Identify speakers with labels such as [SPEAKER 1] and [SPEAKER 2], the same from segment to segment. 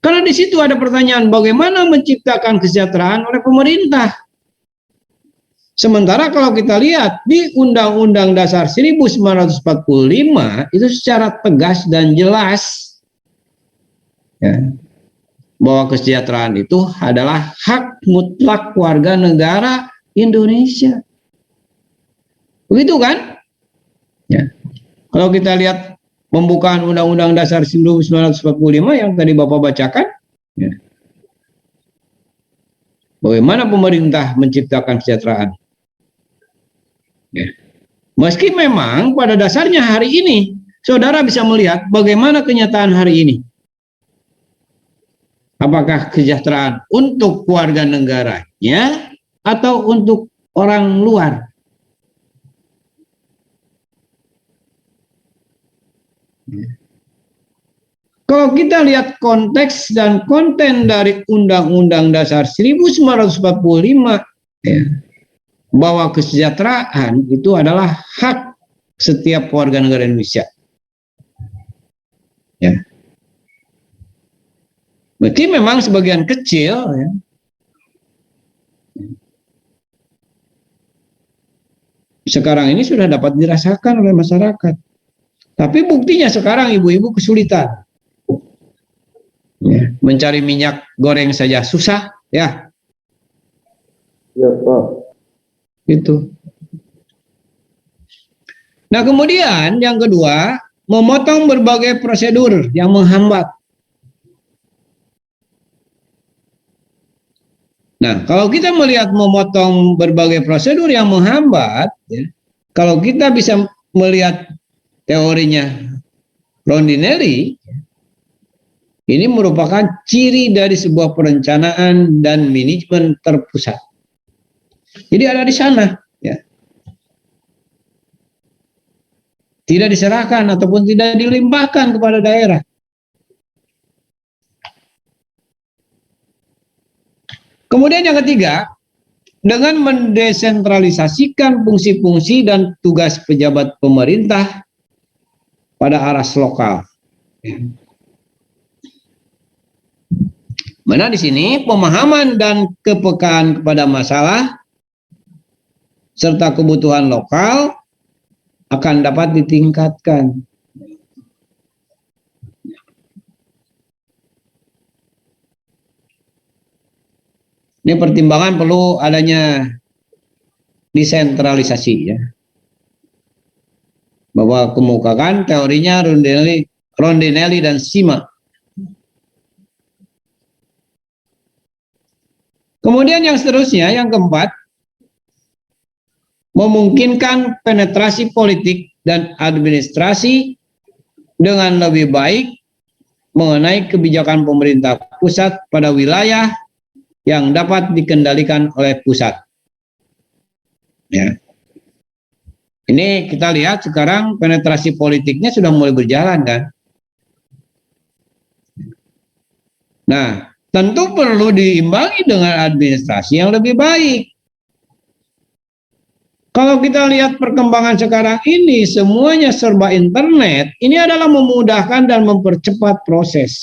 [SPEAKER 1] Karena di situ ada pertanyaan bagaimana menciptakan kesejahteraan oleh pemerintah. Sementara kalau kita lihat di Undang-Undang Dasar 1945 itu secara tegas dan jelas ya, bahwa kesejahteraan itu adalah hak mutlak warga negara Indonesia. Begitu kan? Ya. Kalau kita lihat pembukaan Undang-Undang Dasar 1945 yang tadi Bapak bacakan, ya, bagaimana pemerintah menciptakan kesejahteraan? Ya. Meski memang pada dasarnya hari ini saudara bisa melihat bagaimana kenyataan hari ini. Apakah kesejahteraan untuk warga negaranya atau untuk orang luar? Kalau kita lihat konteks dan konten dari Undang-Undang Dasar 1945, ya, bahwa kesejahteraan itu adalah hak setiap warga negara Indonesia. Ya. Berarti memang sebagian kecil ya, sekarang ini sudah dapat dirasakan oleh masyarakat. Tapi buktinya sekarang ibu-ibu kesulitan. Ya, mencari minyak goreng saja susah, ya.
[SPEAKER 2] Ya, Pak.
[SPEAKER 1] Itu. Nah, kemudian yang kedua, memotong berbagai prosedur yang menghambat. Nah, kalau kita melihat memotong berbagai prosedur yang menghambat, ya, kalau kita bisa melihat teorinya Rondinelli, ini merupakan ciri dari sebuah perencanaan dan manajemen terpusat. Jadi ada di sana, ya. Tidak diserahkan ataupun tidak dilimpahkan kepada daerah. Kemudian yang ketiga, dengan mendesentralisasikan fungsi-fungsi dan tugas pejabat pemerintah pada aras lokal. Mana di sini pemahaman dan kepekaan kepada masalah serta kebutuhan lokal akan dapat ditingkatkan. Ini pertimbangan perlu adanya desentralisasi, ya. Bahwa kemukakan teorinya Rondinelli dan Sima. Kemudian yang seterusnya, yang keempat, memungkinkan penetrasi politik dan administrasi dengan lebih baik mengenai kebijakan pemerintah pusat pada wilayah yang dapat dikendalikan oleh pusat. Ya. Ini kita lihat sekarang penetrasi politiknya sudah mulai berjalan, kan? Nah, tentu perlu diimbangi dengan administrasi yang lebih baik. Kalau kita lihat perkembangan sekarang ini, semuanya serba internet, ini adalah memudahkan dan mempercepat proses.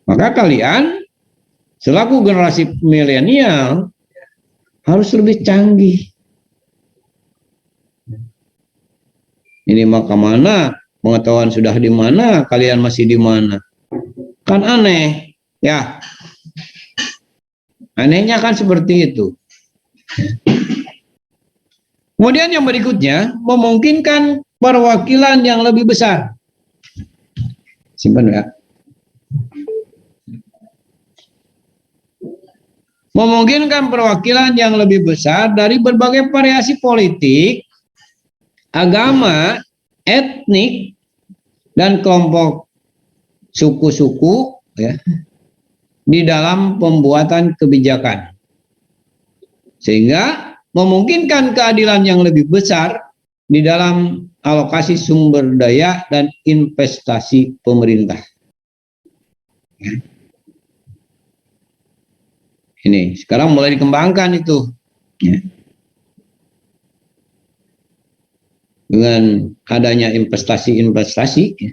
[SPEAKER 1] Maka kalian selaku generasi milenial harus lebih canggih. Ini maka mana, pengetahuan sudah di mana, kalian masih di mana? Kan aneh, ya. Anehnya kan seperti itu. Kemudian yang berikutnya, memungkinkan perwakilan yang lebih besar. Simpan ya. Memungkinkan perwakilan yang lebih besar dari berbagai variasi politik, agama, etnik, dan kelompok suku-suku, ya, di dalam pembuatan kebijakan. Sehingga memungkinkan keadilan yang lebih besar di dalam alokasi sumber daya dan investasi pemerintah. Ini sekarang mulai dikembangkan itu, ya. Dengan adanya investasi-investasi, ya.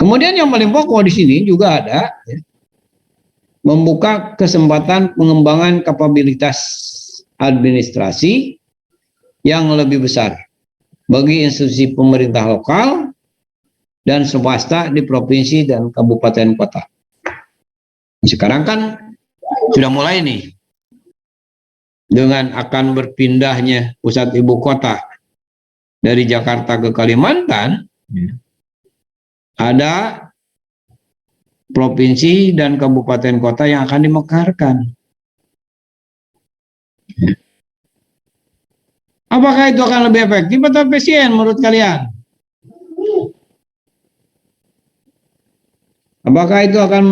[SPEAKER 1] Kemudian yang paling pokok di sini juga ada ya, membuka kesempatan pengembangan kapabilitas administrasi yang lebih besar bagi institusi pemerintah lokal dan swasta di provinsi dan kabupaten kota. Sekarang kan sudah mulai nih dengan akan berpindahnya pusat ibu kota dari Jakarta ke Kalimantan, ada provinsi dan kabupaten kota yang akan dimekarkan. Apakah itu akan lebih efektif atau efisien menurut kalian? Apakah itu akan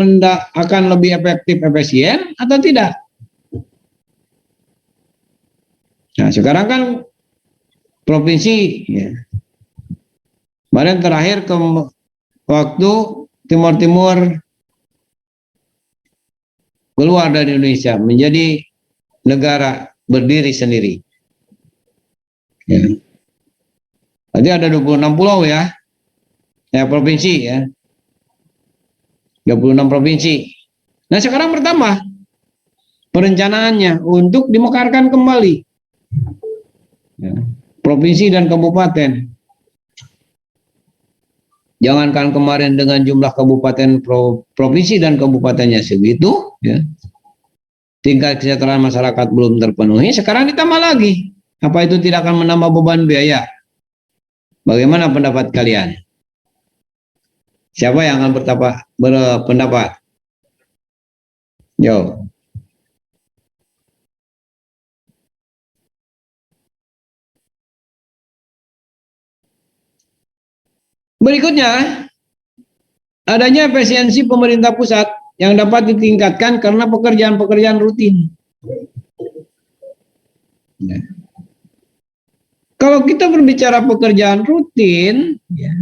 [SPEAKER 1] lebih efektif, efisien atau tidak? Nah, sekarang kan provinsi, ya. Kemarin terakhir ke waktu Timur Timur keluar dari Indonesia menjadi negara berdiri sendiri. Ya. Berarti ada 26 pulau ya, provinsi ya, 26 provinsi. Nah sekarang pertama perencanaannya untuk dimekarkan kembali ya, provinsi dan kabupaten. Jangankan kemarin dengan jumlah kabupaten provinsi dan kabupatennya segitu, ya, tingkat kesejahteraan masyarakat belum terpenuhi. Sekarang ditambah lagi. Apa itu tidak akan menambah beban biaya? Bagaimana pendapat kalian? Siapa yang akan berpendapat? Yo. Berikutnya, adanya efisiensi pemerintah pusat yang dapat ditingkatkan karena pekerjaan-pekerjaan rutin. Ya. Kalau kita berbicara pekerjaan rutin, ya,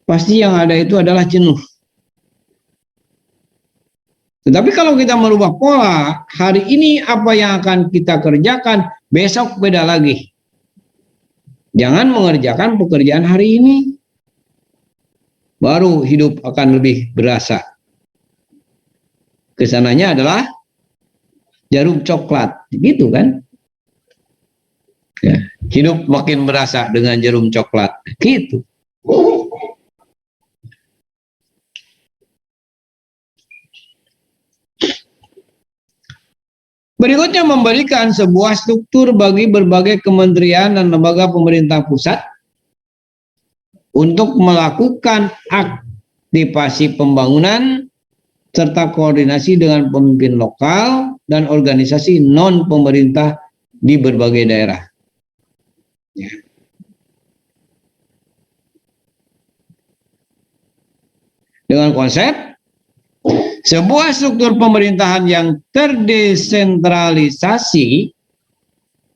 [SPEAKER 1] pasti yang ada itu adalah jenuh. Tetapi kalau kita merubah pola, hari ini apa yang akan kita kerjakan, besok beda lagi. Jangan mengerjakan pekerjaan hari ini, baru hidup akan lebih berasa. Kesananya adalah jarum coklat, gitu kan? Ya, hidup makin berasa dengan jarum coklat, gitu. Berikutnya memberikan sebuah struktur bagi berbagai kementerian dan lembaga pemerintah pusat untuk melakukan aktivasi pembangunan serta koordinasi dengan pemimpin lokal dan organisasi non pemerintah di berbagai daerah. Ya. Dengan konsep sebuah struktur pemerintahan yang terdesentralisasi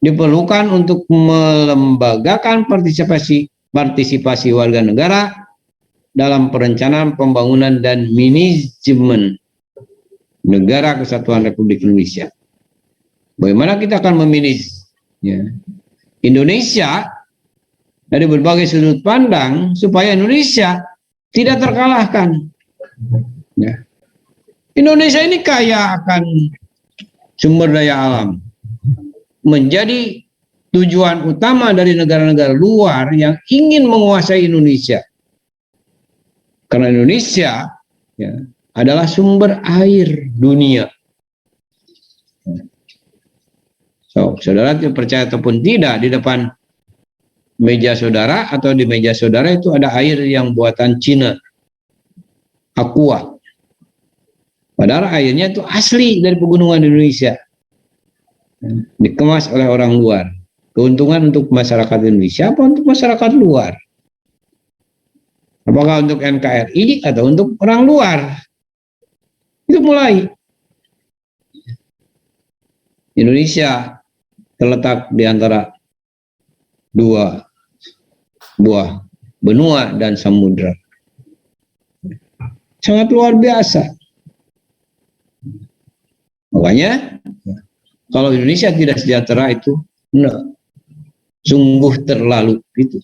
[SPEAKER 1] diperlukan untuk melembagakan partisipasi warga negara dalam perencanaan pembangunan dan manajemen negara kesatuan Republik Indonesia. Bagaimana kita akan memanage ya, Indonesia dari berbagai sudut pandang supaya Indonesia tidak terkalahkan. Ya. Indonesia ini kaya akan sumber daya alam, menjadi tujuan utama dari negara-negara luar yang ingin menguasai Indonesia. Karena Indonesia ya, adalah sumber air dunia. So, saudara percaya ataupun tidak, di depan meja saudara atau di meja saudara itu ada air yang buatan Cina, Aqua. Padahal airnya itu asli dari pegunungan Indonesia, dikemas oleh orang luar. Keuntungan untuk masyarakat Indonesia apa untuk masyarakat luar? Apakah untuk NKRI atau untuk orang luar? Itu mulai. Indonesia terletak di antara dua buah benua dan samudra. Sangat luar biasa. Makanya kalau Indonesia tidak sejahtera itu sungguh terlalu gitu.